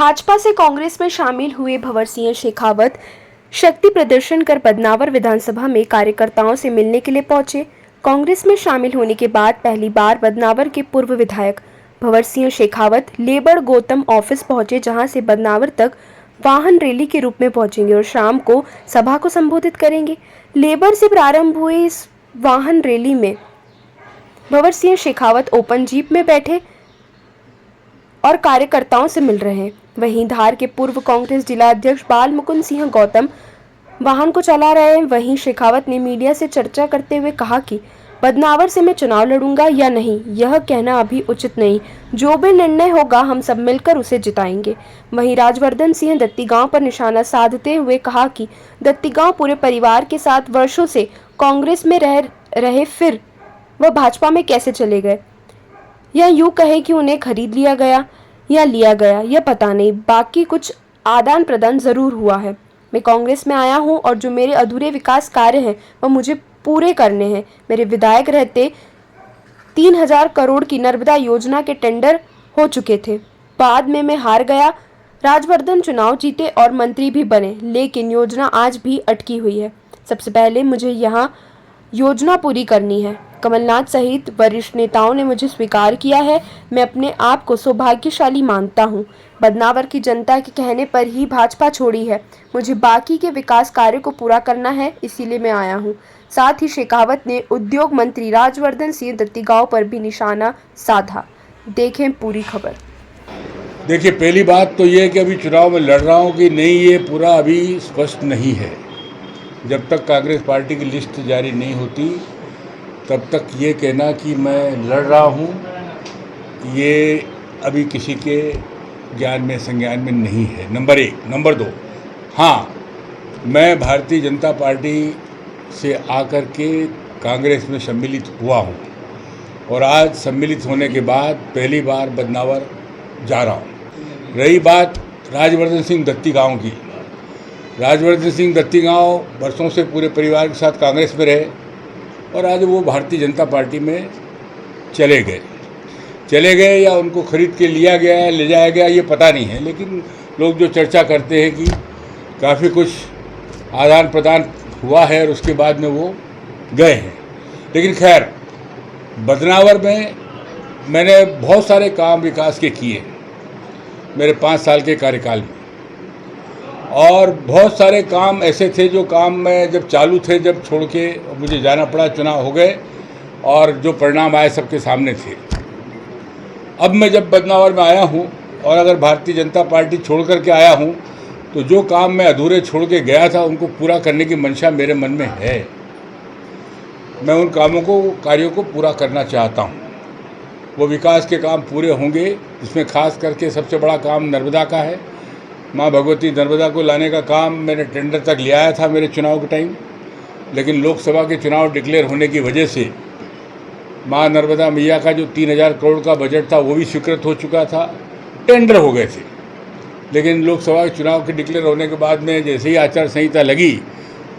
भाजपा से कांग्रेस में शामिल हुए भंवर सिंह शेखावत शक्ति प्रदर्शन कर बदनावर विधानसभा में कार्यकर्ताओं से मिलने के लिए पहुंचे। कांग्रेस में शामिल होने के बाद पहली बार बदनावर के पूर्व विधायक भंवर सिंह शेखावत लेबड़ गौतम ऑफिस पहुंचे, जहां से बदनावर तक वाहन रैली के रूप में पहुंचेंगे और शाम को सभा को संबोधित करेंगे। लेबर से प्रारंभ हुई इस वाहन रैली में भंवर सिंह शेखावत ओपन जीप में बैठे और कार्यकर्ताओं से मिल रहे हैं। वहीं धार के पूर्व कांग्रेस जिला अध्यक्ष बाल मुकुंद सिंह गौतम वाहन को चला रहे हैं। वहीं शेखावत ने मीडिया से चर्चा करते हुए कहा कि बदनावर से मैं चुनाव लड़ूंगा या नहीं, यह कहना अभी उचित नहीं। जो भी निर्णय होगा हम सब मिलकर उसे जिताएंगे। वहीं राजवर्धन सिंह दत्तीगांव पर निशाना साधते हुए कहा कि दत्तीगांव पूरे परिवार के साथ वर्षों से कांग्रेस में रह रहे, फिर वह भाजपा में कैसे चले गए। या यूं कहे कि उन्हें खरीद लिया गया या लिया गया, यह पता नहीं, बाकी कुछ आदान प्रदान जरूर हुआ है। मैं कांग्रेस में आया हूं और जो मेरे अधूरे विकास कार्य हैं वह मुझे पूरे करने हैं। मेरे विधायक रहते 3000 करोड़ की नर्मदा योजना के टेंडर हो चुके थे। बाद में मैं हार गया। राजवर्धन चुनाव जीते और मंत्री भी बने, लेकिन योजना आज भी अटकी हुई है। सबसे पहले मुझे यहाँ योजना पूरी करनी है। कमलनाथ सहित वरिष्ठ नेताओं ने मुझे स्वीकार किया है। मैं अपने आप को सौभाग्यशाली मानता हूं। बदनावर की जनता के कहने पर ही भाजपा छोड़ी है। मुझे बाकी के विकास कार्य को पूरा करना है, इसीलिए मैं आया हूं। साथ ही शेखावत ने उद्योग मंत्री राजवर्धन सिंह दत्तीगांव पर भी निशाना साधा। देखें पूरी खबर। देखिए, पहली बात तो ये है कि अभी चुनाव में लड़ रहा हूँ कि नहीं, ये पूरा अभी स्पष्ट नहीं है। जब तक कांग्रेस पार्टी की लिस्ट जारी नहीं होती तब तक ये कहना कि मैं लड़ रहा हूँ, ये अभी किसी के ज्ञान में संज्ञान में नहीं है। नंबर 1। नंबर 2, हाँ, मैं भारतीय जनता पार्टी से आकर के कांग्रेस में सम्मिलित हुआ हूँ और आज सम्मिलित होने के बाद पहली बार बदनावर जा रहा हूँ। रही बात राजवर्धन सिंह दत्तीगांव की, राजवर्धन सिंह दत्तीगांव वर्षों से पूरे परिवार के साथ कांग्रेस में रहे और आज वो भारतीय जनता पार्टी में चले गए या उनको खरीद के लिया गया है, ले जाया गया, ये पता नहीं है। लेकिन लोग जो चर्चा करते हैं कि काफ़ी कुछ आदान प्रदान हुआ है और उसके बाद में वो गए हैं। लेकिन खैर, बदनावर में मैंने बहुत सारे काम विकास के किए मेरे 5 साल के कार्यकाल में, और बहुत सारे काम ऐसे थे जो काम में जब चालू थे, जब छोड़ के मुझे जाना पड़ा, चुनाव हो गए और जो परिणाम आए सबके सामने थे। अब मैं जब बदनावर में आया हूँ और अगर भारतीय जनता पार्टी छोड़ कर के आया हूँ तो जो काम मैं अधूरे छोड़ के गया था उनको पूरा करने की मंशा मेरे मन में है। मैं उन कार्यों को पूरा करना चाहता हूँ। वो विकास के काम पूरे होंगे, जिसमें खास करके सबसे बड़ा काम नर्मदा का है। माँ भगवती नर्मदा को लाने का काम मैंने टेंडर तक ले आया था मेरे चुनाव के टाइम, लेकिन लोकसभा के चुनाव डिक्लेयर होने की वजह से माँ नर्मदा मैया का जो 3000 करोड़ का बजट था वो भी स्वीकृत हो चुका था, टेंडर हो गए थे। लेकिन लोकसभा के चुनाव के डिक्लेयर होने के बाद में जैसे ही आचार संहिता लगी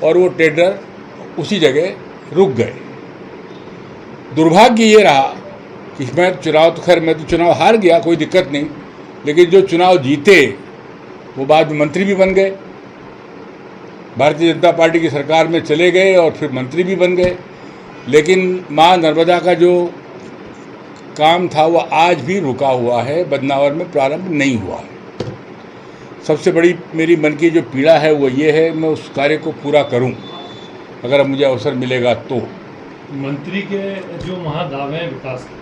और वो टेंडर उसी जगह रुक गए। दुर्भाग्य ये रहा कि मैं तो चुनाव हार गया, कोई दिक्कत नहीं, लेकिन जो चुनाव जीते वो बाद में मंत्री भी बन गए, भारतीय जनता पार्टी की सरकार में चले गए और फिर मंत्री भी बन गए। लेकिन माँ नर्मदा का जो काम था वो आज भी रुका हुआ है, बदनावर में प्रारंभ नहीं हुआ है। सबसे बड़ी मेरी मन की जो पीड़ा है वो ये है, मैं उस कार्य को पूरा करूं अगर मुझे अवसर मिलेगा तो। मंत्री के जो महादावे हैं विकास के,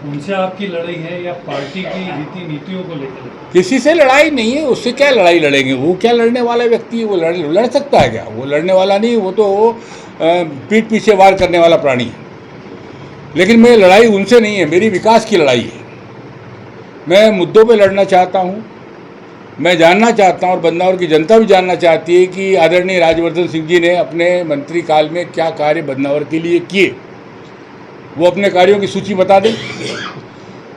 उनसे आपकी लड़ाई है या पार्टी की रीति नीतियों को लेकर? किसी से लड़ाई नहीं है, उससे क्या लड़ाई लड़ेंगे? वो क्या लड़ने वाला व्यक्ति है? वो लड़ सकता है क्या? वो लड़ने वाला नहीं, वो तो पीठ पीछे वार करने वाला प्राणी है। लेकिन मेरी लड़ाई उनसे नहीं है, मेरी विकास की लड़ाई है। मैं मुद्दों पे लड़ना चाहता हूँ। मैं जानना चाहता हूँ और बदनावर की जनता भी जानना चाहती है कि आदरणीय राजवर्धन सिंह जी ने अपने मंत्री काल में क्या कार्य बदनावर के लिए किए। वो अपने कार्यों की सूची बता दें,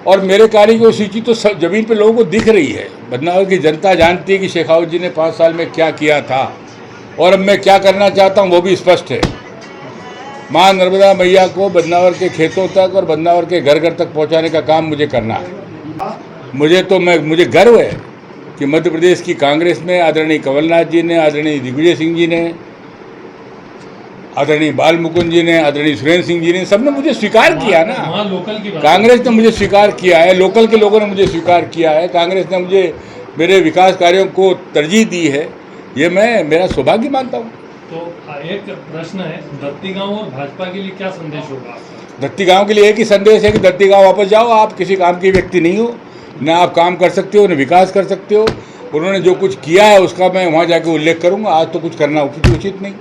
और मेरे कार्य की सूची तो ज़मीन पे लोगों को दिख रही है। बदनावर की जनता जानती है कि शेखावत जी ने 5 साल में क्या किया था और अब मैं क्या करना चाहता हूँ, वो भी स्पष्ट है। माँ नर्मदा मैया को बदनावर के खेतों तक और बदनावर के घर घर तक पहुँचाने का काम मुझे करना है। मुझे गर्व है कि मध्य प्रदेश की कांग्रेस में आदरणीय कमलनाथ जी ने, आदरणीय दिग्विजय सिंह जी ने, आदरणीय बाल मुकुंद जी ने, आदरणीय सुरेंद्र सिंह जी ने, सबने मुझे स्वीकार किया ना। वहाँ लोकल की बात कांग्रेस ने मुझे स्वीकार किया है, लोकल के लोगों ने मुझे स्वीकार किया है, कांग्रेस ने मुझे मेरे विकास कार्यों को तरजीह दी है, ये मैं मेरा सौभाग्य मानता हूँ। तो एक प्रश्न है, दत्ती गांव और भाजपा के लिए क्या संदेश होगा आपका? दत्ती गांव के लिए एक ही संदेश है कि दत्ती गांव वापस जाओ, आप किसी काम के व्यक्ति नहीं हो, ना आप काम कर सकते हो, ना विकास कर सकते हो। उन्होंने जो कुछ किया है उसका मैं वहाँ जाके उल्लेख करूँगा, आज तो कुछ करना उचित नहीं।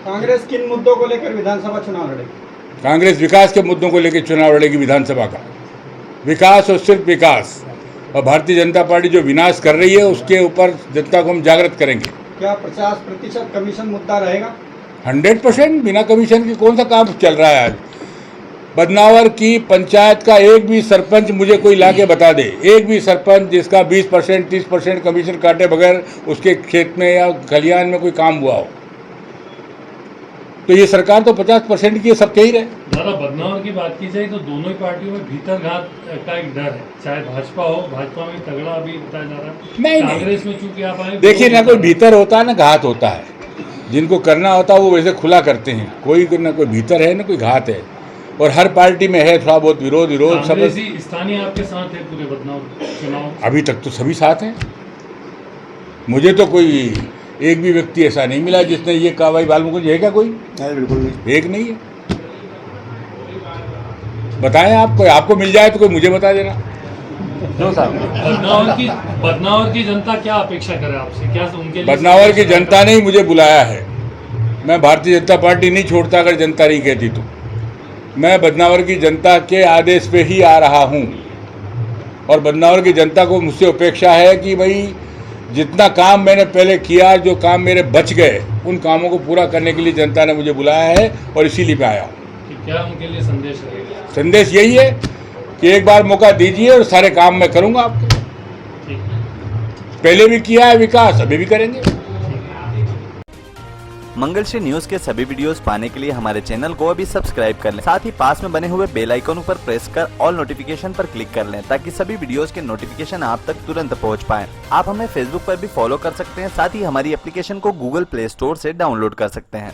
कांग्रेस किन मुद्दों को लेकर विधानसभा चुनाव लड़ेगी? कांग्रेस विकास के मुद्दों को लेकर चुनाव लड़ेगी विधानसभा का, विकास और सिर्फ विकास। और भारतीय जनता पार्टी जो विनाश कर रही है उसके ऊपर जनता को हम जागृत करेंगे। क्या 50% कमीशन मुद्दा रहेगा? 100% बिना कमीशन के कौन सा काम चल रहा है आज? बदनावर की पंचायत का एक भी सरपंच मुझे कोई लाके बता दे, एक भी सरपंच जिसका 20% 30% कमीशन काटे बगैर उसके खेत में या खलिहान में कोई काम हुआ हो। तो ये सरकार तो 50% की सब कह ही रहे। दादा, बदनावर की बात की जाए तो दोनों ही पार्टियों में भीतर घात का एक डर है, चाहे भाजपा हो, भाजपा में तगड़ा अभी बताया जा रहा है। नहीं, कांग्रेस में चूंकि आप आए, देखिए ना, कोई भीतर होता है ना घात होता है। जिनको करना होता है वो वैसे खुला करते हैं, कोई ना कोई भीतर है ना कोई घात है, और हर पार्टी में है थोड़ा बहुत विरोध सब। कांग्रेसी स्थानीय आपके साथ है पूरे बदनावर चुनाव? अभी तक तो सभी साथ हैं, मुझे तो कोई एक भी व्यक्ति ऐसा नहीं मिला जिसने ये कहा भाई बाल मुकुंद है क्या कोई? नहीं, बिल्कुल नहीं। एक नहीं है। बताएं आपको मिल जाए तो कोई मुझे बता देना। जो साहब, बदनावर की जनता क्या अपेक्षा करे आपसे? क्या उनके लिए बदनावर की जनता ने ही मुझे बुलाया है। मैं भारतीय जनता पार्टी नहीं छोड़ता अगर जनता नहीं कहती तो। मैं बदनावर की जनता के आदेश पे ही आ रहा हूँ, और बदनावर की जनता को मुझसे अपेक्षा है कि भाई जितना काम मैंने पहले किया, जो काम मेरे बच गए, उन कामों को पूरा करने के लिए जनता ने मुझे बुलाया है और इसीलिए मैं आया हूँ। क्या उनके लिए संदेश रहेगा? संदेश यही है कि एक बार मौका दीजिए और सारे काम मैं करूँगा आपके। ठीक है। पहले भी किया है विकास, अभी भी करेंगे। मंगलश्री न्यूज के सभी वीडियोस पाने के लिए हमारे चैनल को अभी सब्सक्राइब कर लें। साथ ही पास में बने हुए बेल आइकन पर प्रेस कर ऑल नोटिफिकेशन पर क्लिक कर लें, ताकि सभी वीडियोस के नोटिफिकेशन आप तक तुरंत पहुंच पाएं। आप हमें फेसबुक पर भी फॉलो कर सकते हैं, साथ ही हमारी एप्लीकेशन को गूगल प्ले स्टोर से डाउनलोड कर सकते हैं।